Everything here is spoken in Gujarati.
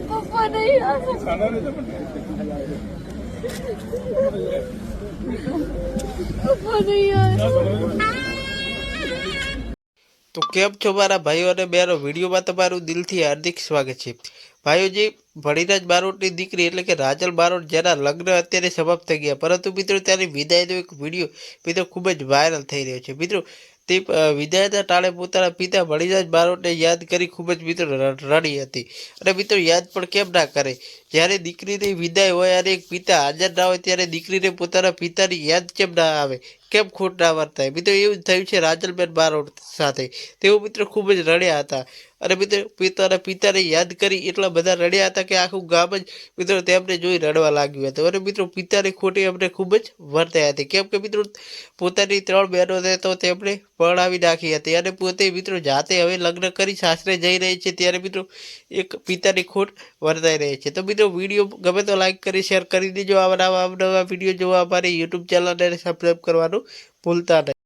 પપ્પા નહીં આવે. પપ્પા નહીં આવે. તો કેમ છો મારા ભાઈઓ અને બહેનો, વિડીયોમાં તમારું દિલથી હાર્દિક સ્વાગત છે. ભાઈઓજી, ભણીરાજ બારોટની દીકરી એટલે કે રાજલ બારોટ જેના લગ્ન અત્યારે સમાપ્ત થઈ ગયા, પરંતુ મિત્રો ત્યાંની વિદાયનો એક વિડીયો મિત્રો ખૂબ જ વાયરલ થઈ રહ્યો છે. મિત્રો તે વિદાયના ટાળે પોતાના પિતા ભણીરાજ બારોટને યાદ કરી ખૂબ જ મિત્રો રડી હતી. અને મિત્રો યાદ પણ કેમ ના કરે, જ્યારે દીકરીની વિદાય હોય અને એક પિતા હાજર ના હોય ત્યારે દીકરીને પોતાના પિતાની યાદ કેમ ના આવે, કેમ ખોટ ના વર્તાય. મિત્રો એવું થયું છે રાજલબેન બારોટ સાથે. તેઓ મિત્રો ખૂબ જ રડ્યા હતા અને મિત્રો પોતાના પિતાને યાદ કરી એટલા બધા રડ્યા હતા કે આખું ગામ જ મિત્રો તેમને જોઈ રડવા લાગ્યું હતું. અને મિત્રો પિતાની ખોટી અમને ખૂબ જ વર્તાઈ હતી, કેમ કે મિત્રો પોતાની 3 બહેનોને તો તેમણે પરણાવી નાખી હતી અને પોતે મિત્રો જાતે હવે લગ્ન કરી સાસરે જઈ રહી છે, ત્યારે મિત્રો એક પિતાની ખોટ વર્તાઈ રહી છે. તો મિત્રો વિડીયો ગમે તો લાઈક કરી શેર કરી દેજો. આવા નવા વિડીયો જોવા અમારી યુટ્યુબ ચેનલને સબસ્ક્રાઈબ કરવાનું ભૂલતા નહીં.